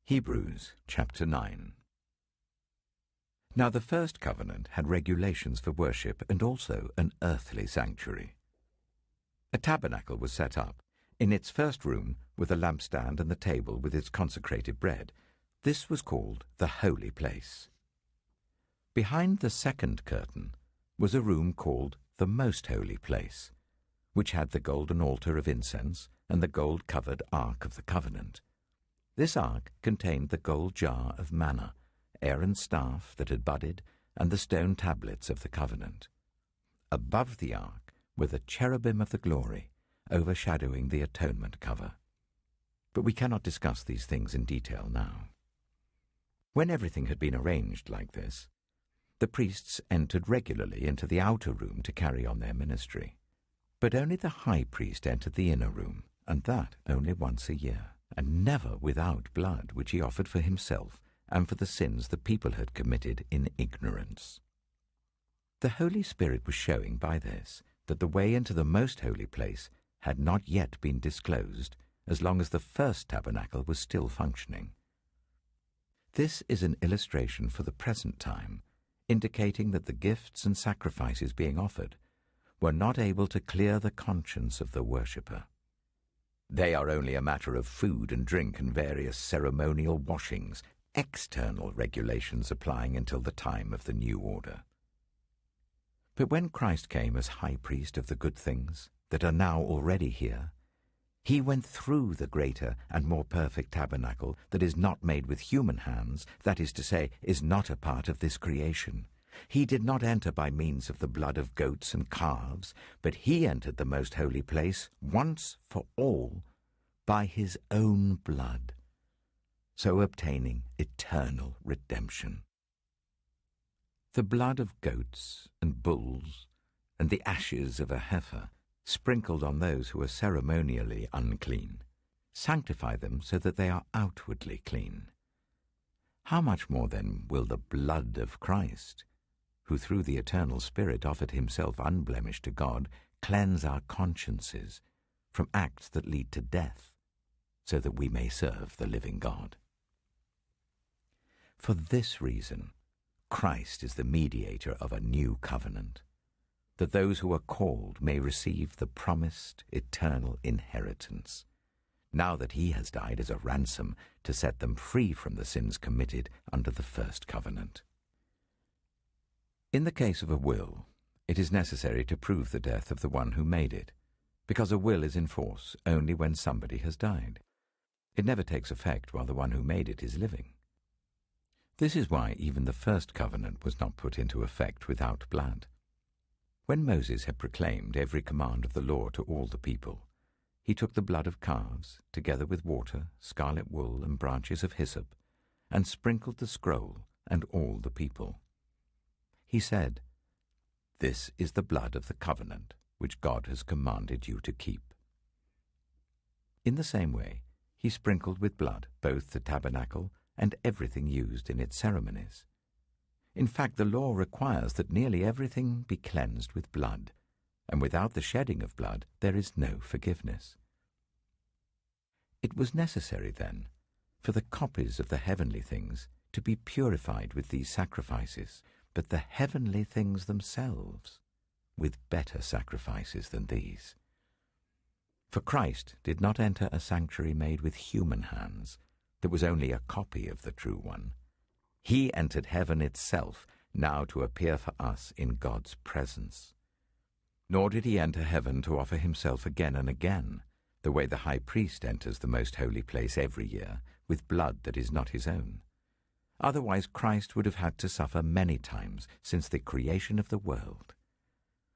Hebrews chapter 9. Now the first covenant had regulations for worship and also an earthly sanctuary. A tabernacle was set up. In its first room were the lampstand and the table with its consecrated bread. This was called the holy place. Behind the second curtain was a room called the most holy place, which had the golden altar of incense and the gold-covered ark of the covenant. This ark contained the gold jar of manna, Aaron's staff that had budded, and the stone tablets of the covenant. Above the ark were the cherubim of the glory, overshadowing the atonement cover. But we cannot discuss these things in detail now. When everything had been arranged like this, the priests entered regularly into the outer room to carry on their ministry. But only the high priest entered the inner room, and that only once a year, and never without blood, which he offered for himself and for the sins the people had committed in ignorance. The Holy Spirit was showing by this that the way into the most holy place had not yet been disclosed as long as the first tabernacle was still functioning. This is an illustration for the present time, indicating that the gifts and sacrifices being offered were not able to clear the conscience of the worshipper. They are only a matter of food and drink and various ceremonial washings, external regulations applying until the time of the new order. But when Christ came as high priest of the good things that are now already here, he went through the greater and more perfect tabernacle that is not made with human hands, that is to say, is not a part of this creation. He did not enter by means of the blood of goats and calves, but he entered the most holy place once for all by his own blood, so obtaining eternal redemption. The blood of goats and bulls and the ashes of a heifer, sprinkled on those who are ceremonially unclean, sanctify them so that they are outwardly clean. How much more then will the blood of Christ, who through the eternal Spirit offered himself unblemished to God, cleanse our consciences from acts that lead to death, so that we may serve the living God. For this reason, Christ is the mediator of a new covenant, that those who are called may receive the promised eternal inheritance, now that he has died as a ransom to set them free from the sins committed under the first covenant. In the case of a will, it is necessary to prove the death of the one who made it, because a will is in force only when somebody has died. It never takes effect while the one who made it is living. This is why even the first covenant was not put into effect without blood. When Moses had proclaimed every command of the law to all the people, he took the blood of calves, together with water, scarlet wool, and branches of hyssop, and sprinkled the scroll and all the people. He said, "This is the blood of the covenant which God has commanded you to keep." In the same way, he sprinkled with blood both the tabernacle and everything used in its ceremonies. In fact, the law requires that nearly everything be cleansed with blood, and without the shedding of blood there is no forgiveness. It was necessary, then, for the copies of the heavenly things to be purified with these sacrifices, but the heavenly things themselves with better sacrifices than these. For Christ did not enter a sanctuary made with human hands, that was only a copy of the true one. He entered heaven itself, now to appear for us in God's presence. Nor did he enter heaven to offer himself again and again, the way the high priest enters the most holy place every year, with blood that is not his own. Otherwise Christ would have had to suffer many times since the creation of the world.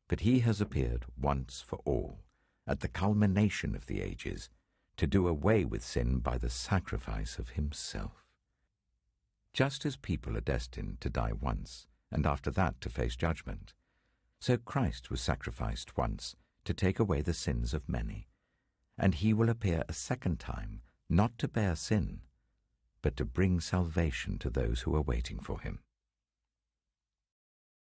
But he has appeared once for all, at the culmination of the ages, to do away with sin by the sacrifice of himself. Just as people are destined to die once, and after that to face judgment, so Christ was sacrificed once to take away the sins of many, and he will appear a second time, not to bear sin, but to bring salvation to those who are waiting for him.